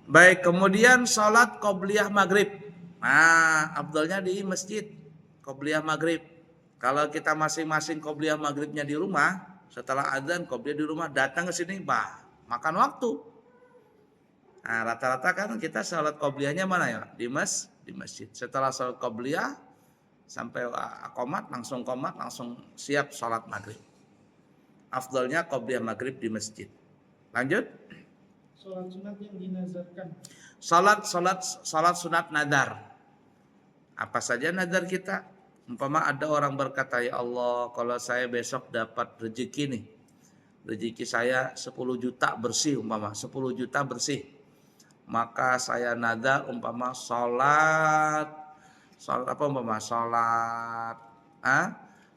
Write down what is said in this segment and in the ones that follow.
Baik, kemudian sholat qobliyah maghrib. Nah, afdalnya di masjid qobliyah maghrib. Kalau kita masing-masing qobliyah maghribnya di rumah, setelah adzan qobliyah di rumah, datang ke sini, makan waktu. Nah, rata-rata kan kita sholat qobliyahnya mana ya? Di masjid. Setelah sholat qobliyah sampai komat, langsung siap sholat maghrib. Afdalnya qobliyah maghrib di masjid. Lanjut. Sholat sunat yang dinazarkan. Salat sunat nadar. Apa saja nadar kita? Umpama ada orang berkata, ya Allah, kalau saya besok dapat rezeki nih, rezeki saya 10 juta bersih, umpama 10 juta bersih, maka saya nadar umpama sholat apa umpama sholat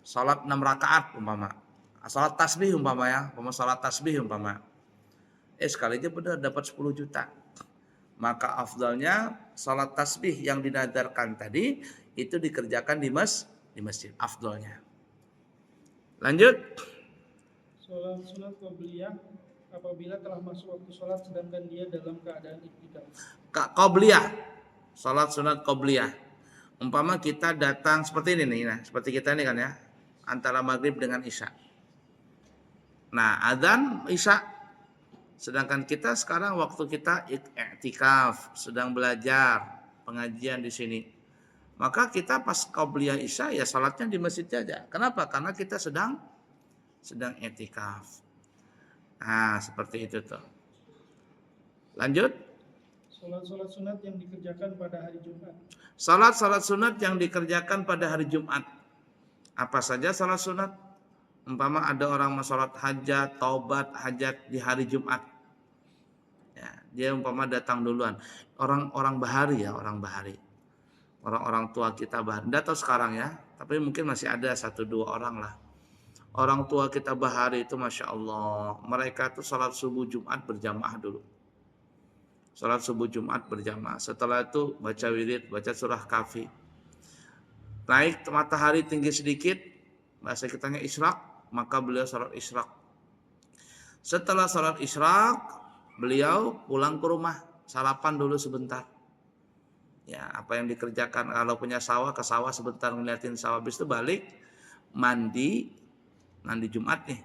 sholat 6 rakaat umpama, sholat tasbih umpama ya, sholat tasbih umpama, sekali aja benar dapat 10 juta. Maka afdalnya salat tasbih yang dinadarkan tadi itu dikerjakan di masjid, afdalnya. Lanjut. Sholat sunat qobliyah apabila telah masuk waktu sholat sedangkan dia dalam keadaan iktikaf. Qobliyah, salat sunat qobliyah. Umpama kita datang seperti ini nih, nah, seperti kita ini kan ya, antara maghrib dengan isya. Nah, adzan isya. Sedangkan kita sekarang waktu kita iktikaf, sedang belajar pengajian di sini. Maka kita pas qobliyah isya ya salatnya di masjid aja. Kenapa? Karena kita sedang iktikaf. Nah, seperti itu tuh. Lanjut. Salat sunat yang dikerjakan pada hari Jumat. Salat sunat yang dikerjakan pada hari Jumat. Apa saja salat sunat? Umpama ada orang mau salat hajat, taubat, hajat di hari Jumat. Ya, dia umpama datang duluan. Orang bahari ya, orang tua kita bahari. Nggak tahu sekarang ya, tapi mungkin masih ada 1-2 orang lah. Orang tua kita bahari itu Masya Allah, mereka tuh salat subuh Jumat berjamaah dulu. Salat subuh Jumat berjamaah. Setelah itu baca wirid, baca surah Kahfi. Naik matahari tinggi sedikit, bahasa kitanya isyraq, maka beliau salat isyraq. Setelah salat isyraq, beliau pulang ke rumah, sarapan dulu sebentar. Ya, apa yang dikerjakan kalau punya sawah, ke sawah sebentar ngeliatin sawah, habis itu balik mandi Jumat nih.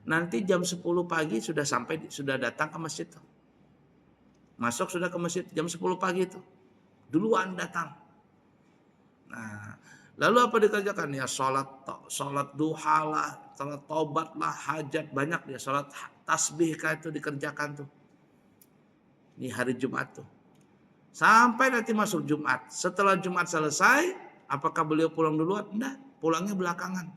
Nanti jam 10 pagi sudah datang ke masjid tuh. Masuk sudah ke masjid jam 10 pagi itu. Duluan datang. Nah, lalu apa dikerjakan? Ya salat duha lah, salat taubat lah, hajat banyak dia, salat tasbih itu dikerjakan tuh. Di hari Jumat tuh. Sampai nanti masuk Jumat. Setelah Jumat selesai, apakah beliau pulang duluan? Enggak, pulangnya belakangan.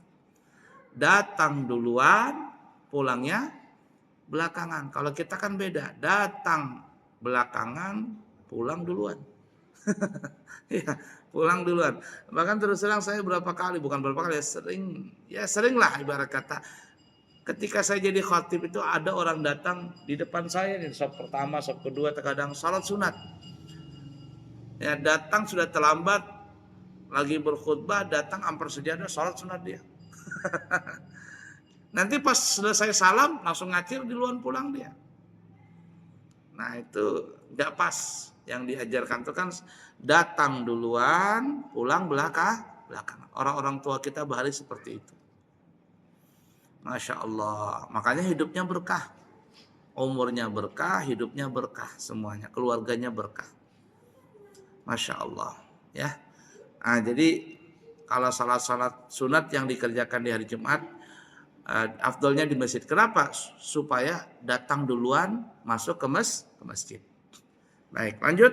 Datang duluan, pulangnya belakangan. Kalau kita kan beda, datang belakangan, pulang duluan. Ya, pulang duluan. Bahkan terus terang saya sering lah ibarat kata. Ketika saya jadi khatib itu ada orang datang di depan saya nih, sop pertama, sop kedua, terkadang salat sunat. Ya, datang sudah terlambat, lagi berkhutbah, datang hampir sejadah, salat sunat dia. Nanti pas selesai salam langsung ngacir duluan pulang dia. Nah itu nggak pas. Yang diajarkan itu kan datang duluan, pulang belakangan. Orang-orang tua kita bahari seperti itu. Masya Allah. Makanya hidupnya berkah. Umurnya berkah, hidupnya berkah semuanya. Keluarganya berkah. Masya Allah. Ya. Nah, jadi kalau salat sunat yang dikerjakan di hari Jumat, afdolnya di masjid. Kenapa? Supaya datang duluan, masuk ke masjid. Baik, lanjut.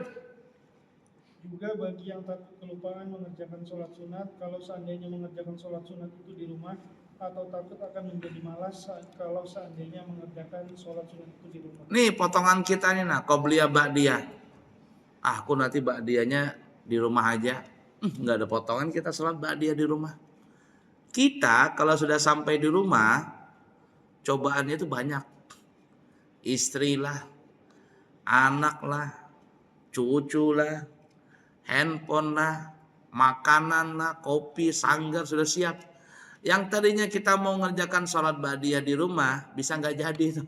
Juga bagi yang takut kelupaan mengerjakan sholat sunat, kalau seandainya mengerjakan sholat sunat itu di rumah, atau takut akan menjadi malas kalau seandainya mengerjakan sholat sunat itu di rumah. Nih potongan kita nih, qobliyah ba'diyah. Aku nanti ba'diyahnya di rumah aja. Nggak ada potongan, kita sholat ba'diyah di rumah. Kita kalau sudah sampai di rumah, cobaannya itu banyak. Istri lah, anak lah, cucu lah, handphone lah, makanan lah, kopi, sanggar sudah siap. Yang tadinya kita mau ngerjakan sholat ba'diyah di rumah, bisa nggak jadi itu.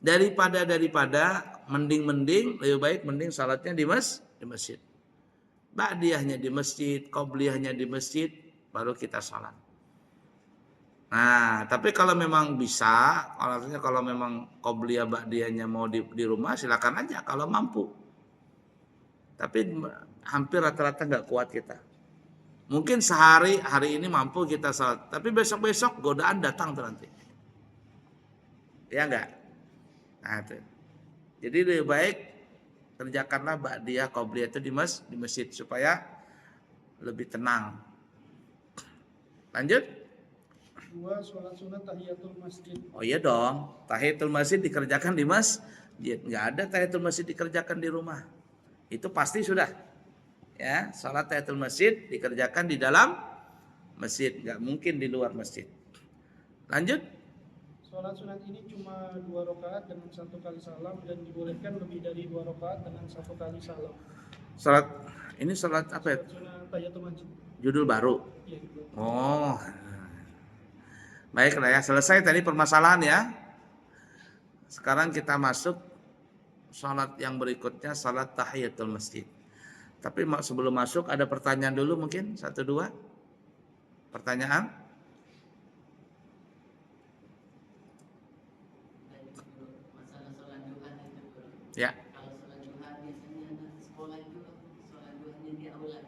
Daripada lebih baik salatnya di masjid. Ba'diyahnya di masjid, qobliyahnya di masjid, baru kita salat. Nah, tapi kalau memang bisa, kalau memang qobliyah ba'diyahnya mau di rumah, silakan aja kalau mampu. Tapi hampir rata-rata nggak kuat kita. Mungkin hari ini mampu kita salat, tapi besok-besok godaan datang tuh nanti. Ya enggak? Nah, itu. Jadi lebih baik kerjakanlah ba'diyah qobliyah itu di masjid supaya lebih tenang. Lanjut. 2. Sholat sunat tahiyatul masjid. Oh iya dong, tahiyatul masjid dikerjakan di masjid. Nggak ada tahiyatul masjid dikerjakan di rumah. Itu pasti sudah. Ya, salat tahiyatul masjid dikerjakan di dalam masjid, nggak mungkin di luar masjid. Lanjut. Sholat sunat ini cuma 2 rakaat dengan 1 kali salam dan dibolehkan lebih dari 2 rakaat dengan 1 kali salam. Salat apa ya? Sholat sunat tahiyatul masjid. Judul baru. Ya, gitu. Oh. Baiklah ya, selesai tadi permasalahan ya. Sekarang kita masuk salat yang berikutnya, salat tahiyatul masjid. Tapi sebelum masuk ada pertanyaan dulu mungkin 1-2. Pertanyaan? Masalah sholat duha itu, bro. Ya. Kalau sholat duha biasanya anak sekolah itu sholat duhanya di aula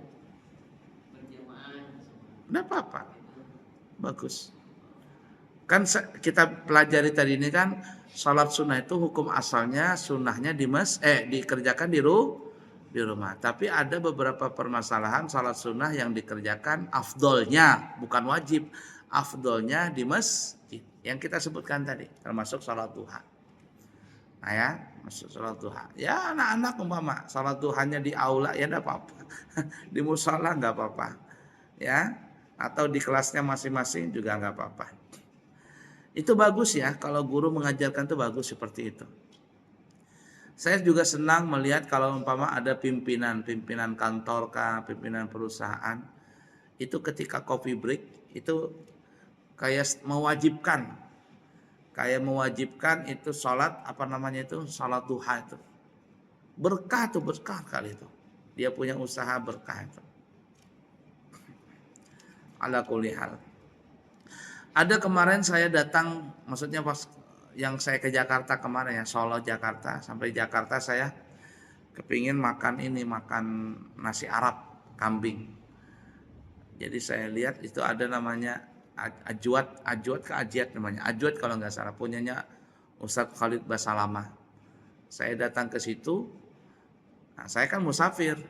berjamaah semua. Enggak apa-apa. Bagus. Kan kita pelajari tadi ini kan salat sunnah itu hukum asalnya sunnahnya dikerjakan di rumah. Tapi ada beberapa permasalahan salat sunnah yang dikerjakan afdolnya, bukan wajib. Afdolnya di masjid. Yang kita sebutkan tadi, termasuk salat duha. Nah ya, masuk salat duha. Ya anak-anak umpama salat duhanya di aula ya enggak apa-apa. Di musala enggak apa-apa. Ya, atau di kelasnya masing-masing juga enggak apa-apa. Itu bagus ya, kalau guru mengajarkan itu bagus seperti itu. Saya juga senang melihat kalau umpama ada pimpinan kantor kah, pimpinan perusahaan, itu ketika coffee break itu kayak mewajibkan itu sholat sholat duha itu. Berkah kali itu. Dia punya usaha berkah itu. Ala kulli hal. Ada kemarin saya datang, maksudnya pas yang saya ke Jakarta kemarin ya, Solo Jakarta, sampai Jakarta saya kepingin makan nasi Arab kambing. Jadi saya lihat itu ada namanya ajwat namanya, ajwat kalau nggak salah, punyanya Ustadz Khalid Basalamah. Saya datang ke situ, nah saya kan musafir,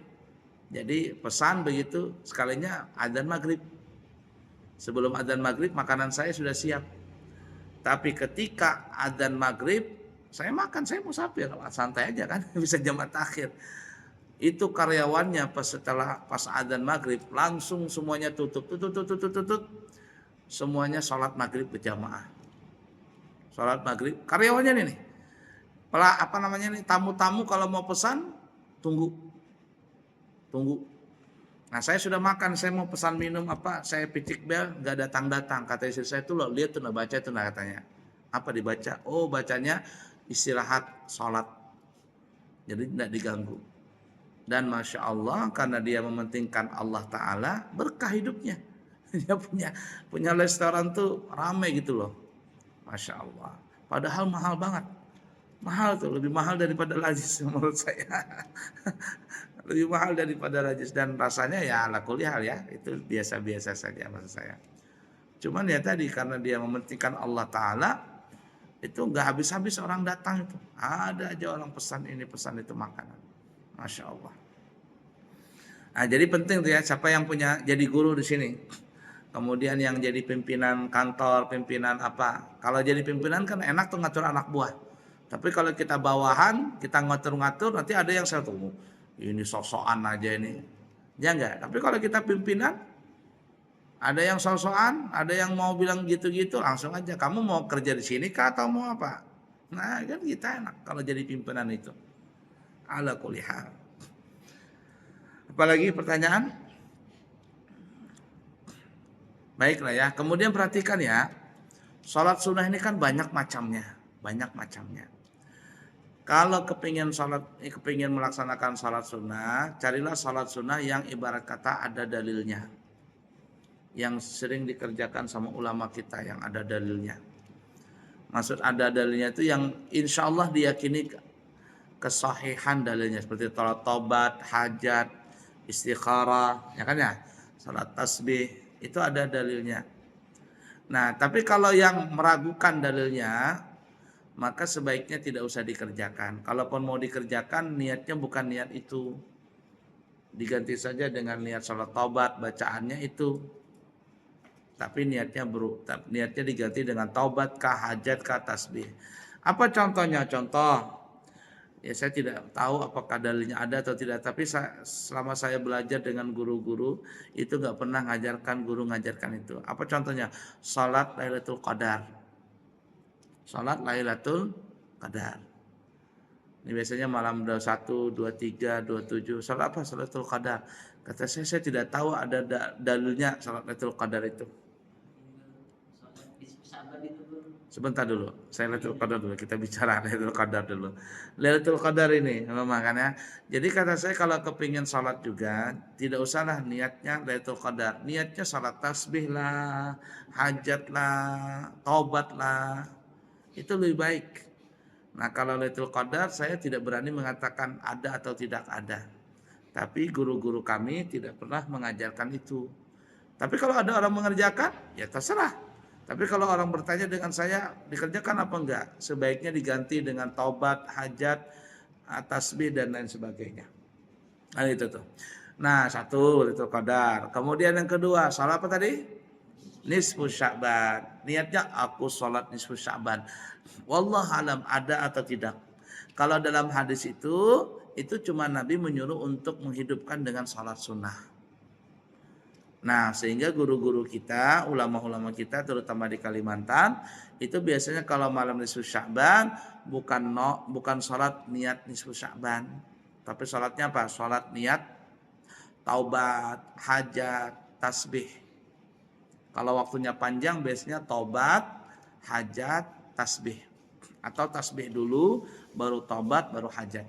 jadi pesan begitu sekalinya adzan maghrib. Sebelum adzan maghrib makanan saya sudah siap. Tapi ketika adzan maghrib saya makan, saya musafir, santai aja kan, bisa jamaah takhir. Itu karyawannya pas adzan maghrib langsung semuanya tutup. Semuanya sholat maghrib berjamaah. Sholat maghrib, karyawannya nih. Tamu-tamu kalau mau pesan tunggu. Nah saya sudah makan, saya mau pesan minum saya picik bel, nggak datang. Kata istri saya tuh lihat tuh baca tuh katanya. Apa dibaca? Oh bacanya istirahat sholat. Jadi tidak diganggu. Dan Masya Allah karena dia mementingkan Allah Ta'ala, berkah hidupnya. Dia punya restoran tuh ramai gitu loh. Masya Allah. Padahal mahal banget. Mahal tuh, lebih mahal daripada Lazis menurut saya. Lebih mahal daripada Lazis, dan rasanya ya ala kulli hal ya, itu biasa-biasa saja maksud saya. Cuman ya tadi karena dia mementingkan Allah Ta'ala, itu nggak habis-habis orang datang itu. Ada aja orang pesan ini pesan itu makanan. Masya Allah. Nah jadi penting tuh ya, siapa yang punya jadi guru di sini. Kemudian yang jadi pimpinan kantor, pimpinan apa. Kalau jadi pimpinan kan enak tuh ngatur anak buah. Tapi kalau kita bawahan, kita ngatur-ngatur, nanti ada yang saya tunggu. Ini sok-sokan aja ini. Ya enggak. Tapi kalau kita pimpinan, ada yang sok-sokan, ada yang mau bilang gitu-gitu, langsung aja. Kamu mau kerja di sini kah atau mau apa? Nah kan kita enak kalau jadi pimpinan itu. Ala kulli hal. Apalagi pertanyaan? Baiklah ya. Kemudian perhatikan ya. Sholat sunnah ini kan banyak macamnya. Kalau kepingin melaksanakan salat sunnah, carilah salat sunnah yang ibarat kata ada dalilnya, yang sering dikerjakan sama ulama kita yang ada dalilnya. Maksud ada dalilnya itu yang insya Allah diyakini kesahihan dalilnya, seperti salat tobat, hajat, istikharah, ya kan ya, salat tasbih itu ada dalilnya. Nah, tapi kalau yang meragukan dalilnya, maka sebaiknya tidak usah dikerjakan. Kalaupun mau dikerjakan, niatnya bukan niat itu. Diganti saja dengan niat salat taubat, bacaannya itu. Tapi niatnya diganti dengan taubat kah, hajat kah, tasbih. Apa contohnya? Contoh, ya saya tidak tahu apakah dalilnya ada atau tidak. Tapi selama saya belajar dengan guru-guru, itu nggak pernah guru ngajarkan itu. Apa contohnya? Salat Lailatul Qadar. Salat Lailatul Qadar. Ini biasanya malam 21, 23, 27. Salat apa? Salatul Qadar. Kata saya tidak tahu ada dalilnya salat Lailatul Qadar itu. Sebentar dulu, saya Lailatul Qadar dulu. Kita bicara Lailatul Qadar dulu. Lailatul Qadar ini, makanya. Jadi kata saya kalau kepingin salat juga, tidak usahlah niatnya Lailatul Qadar. Niatnya salat tasbih lah, hajat lah, taubat lah. Itu lebih baik. Nah, kalau Lailatul Qadar saya tidak berani mengatakan ada atau tidak ada. Tapi guru-guru kami tidak pernah mengajarkan itu. Tapi kalau ada orang mengerjakan, ya terserah. Tapi kalau orang bertanya dengan saya, dikerjakan apa enggak? Sebaiknya diganti dengan taubat, hajat, tasbih dan lain sebagainya. Nah, itu tuh. Nah, satu Lailatul Qadar. Kemudian yang kedua, salat apa tadi? Nisfu Sya'ban. Niatnya aku sholat nisfu Sya'ban. Wallah alam ada atau tidak. Kalau dalam hadis itu cuma Nabi menyuruh untuk menghidupkan dengan salat sunnah. Nah, sehingga guru-guru kita, ulama-ulama kita terutama di Kalimantan, itu biasanya kalau malam nisfu Sya'ban bukan salat niat nisfu Sya'ban. Tapi salatnya apa? Salat niat taubat, hajat, tasbih. Kalau waktunya panjang biasanya taubat, hajat, tasbih. Atau tasbih dulu, baru taubat, baru hajat.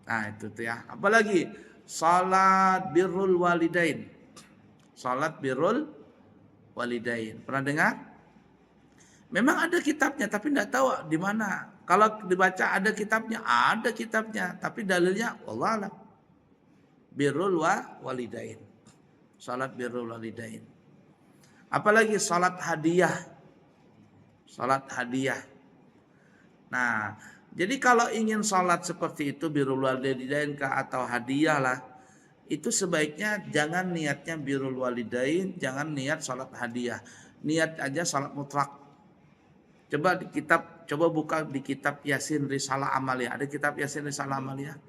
Nah itu tuh ya. Apalagi salat birrul walidain. Salat birrul walidain. Pernah dengar? Memang ada kitabnya tapi tidak tahu di mana. Kalau dibaca ada kitabnya, tapi dalilnya wallah alam. Birrul walidain. Salat birrul walidain. Apalagi salat hadiah. Salat hadiah. Nah, jadi kalau ingin salat seperti itu birrul walidain atau hadiah lah, itu sebaiknya jangan niatnya birrul walidain, jangan niat salat hadiah. Niat aja salat mutlak. Coba buka di kitab Yasin Risalah Amaliyah. Ada kitab Yasin Risalah Amaliyah.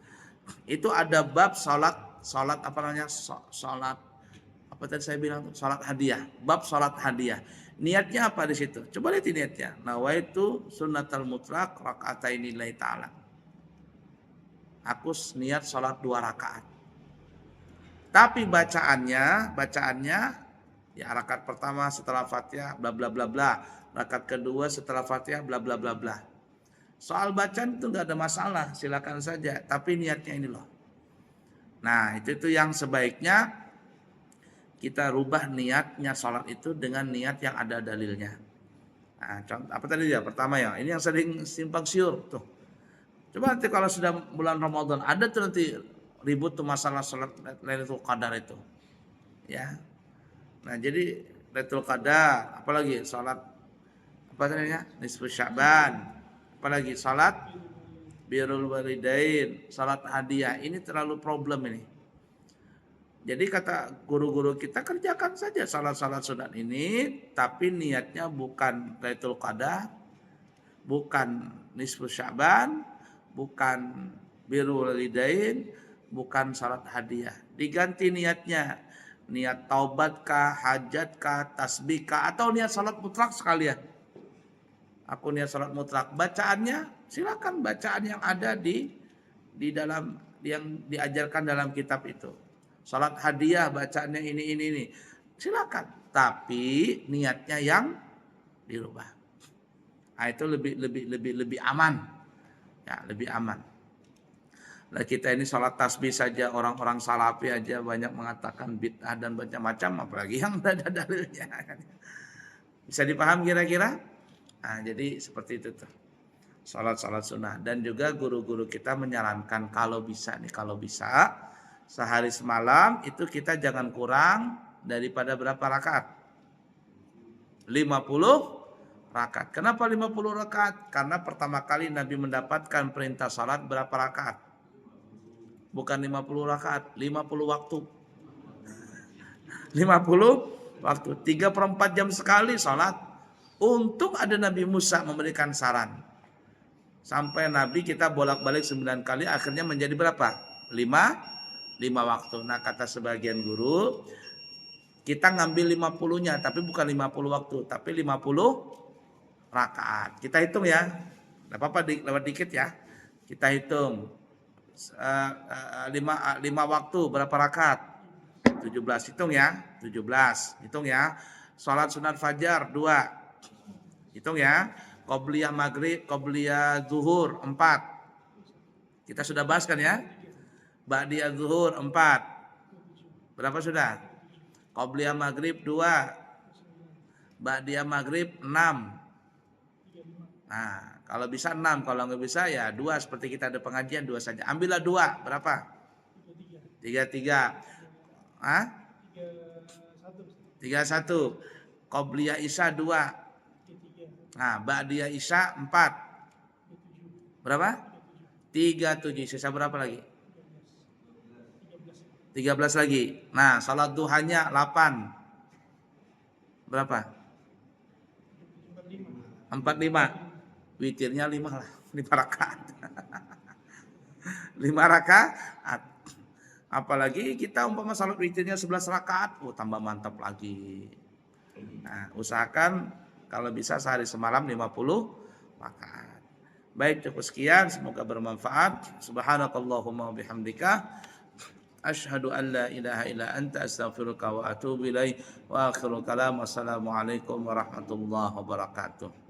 Itu ada bab salat apa namanya? Salat apa tadi saya bilang? Salat hadiah. Bab salat hadiah. Niatnya apa di situ? Coba lihat niatnya. Nawaitu sunnatal mutlaq raka'ataini lillahi ta'ala. Aku niat salat 2 rakaat. Tapi bacaannya ya rakaat pertama setelah Fatihah bla bla bla bla. Rakaat kedua setelah Fatihah bla bla bla bla. Soal bacaan itu enggak ada masalah, silakan saja, tapi niatnya ini loh. Nah, itu yang sebaiknya kita rubah niatnya salat itu dengan niat yang ada dalilnya. Nah, contoh apa tadi ya? Pertama ya, ini yang sering simpang siur tuh. Coba nanti kalau sudah bulan Ramadan ada tuh nanti ribut tuh masalah salat Lailatul Qadar itu. Ya. Nah, jadi Lailatul Qadar, apalagi salat apa namanya? Nisfu Sya'ban. Apalagi salat birrul walidain, salat hadiah. Ini terlalu problem ini. Jadi kata guru-guru kita kerjakan saja salat-salat sunat ini, tapi niatnya bukan Lailatul Qadar, bukan nisfu Sya'ban, bukan birrul walidain, bukan salat hadiah. Diganti niatnya, niat taubat kah, hajat kah, tasbih kah, atau niat salat mutlak sekalian. Aku niat salat mutlak. Bacaannya silakan bacaan yang ada di dalam yang diajarkan dalam kitab itu. Salat hadiah bacaannya ini. Silakan, tapi niatnya yang dirubah. Nah, itu lebih aman. Ya, lebih aman. Nah, kita ini sholat tasbih saja, orang-orang salafi aja banyak mengatakan bid'ah dan macam-macam, apalagi yang ada dalilnya. Bisa dipaham kira-kira? Nah, jadi seperti itu tuh. Sholat sunnah. Dan juga guru-guru kita menyarankan kalau bisa sehari semalam itu kita jangan kurang daripada berapa rakaat? 50 rakaat. Kenapa 50 rakaat? Karena pertama kali Nabi mendapatkan perintah salat berapa rakaat? Bukan 50 rakaat, 50 waktu. 50 waktu. 3/4 jam sekali salat. Untung ada Nabi Musa memberikan saran. Sampai Nabi kita bolak-balik 9 kali, akhirnya menjadi berapa? 5 waktu. Nah, kata sebagian guru, kita ngambil 50-nya, tapi bukan 50 waktu, tapi 50 rakaat. Kita hitung ya. Enggak apa-apa lewat dikit ya. Kita hitung. 5 waktu berapa rakaat? 17. Hitung ya. 17. Hitung ya. Salat sunat fajar 2. Hitung ya. Qobliyah maghrib, qobliyah zuhur 4. Kita sudah bahas kan ya? Ba'diyah zuhur 4. Berapa sudah? Qobliyah maghrib 2. Ba'diyah maghrib 6. Nah, kalau bisa 6, kalau nggak bisa ya 2, seperti kita ada pengajian 2 saja. Ambillah 2, berapa? 33. Hah? 31. Qobliyah isya 2. Nah, Ba'diyah isya 4. Berapa? 37. Sisa berapa lagi? 13 lagi. Nah, salat duhanya 8. Berapa? 45. Witirnya 5 lah. 5 rakaat. 5 rakaat. Apalagi kita umpama salat witirnya 11 rakaat. Oh, tambah mantap lagi. Nah, usahakan kalau bisa sehari semalam 50 rakaat. Baik, cukup sekian, semoga bermanfaat. Subhanakallahumma wabihamdika asyhadu an la ilaha illa anta astaghfiruka wa atubu ilaik. Wa akhiru kalam. Wassalamualaikum warahmatullahi wabarakatuh.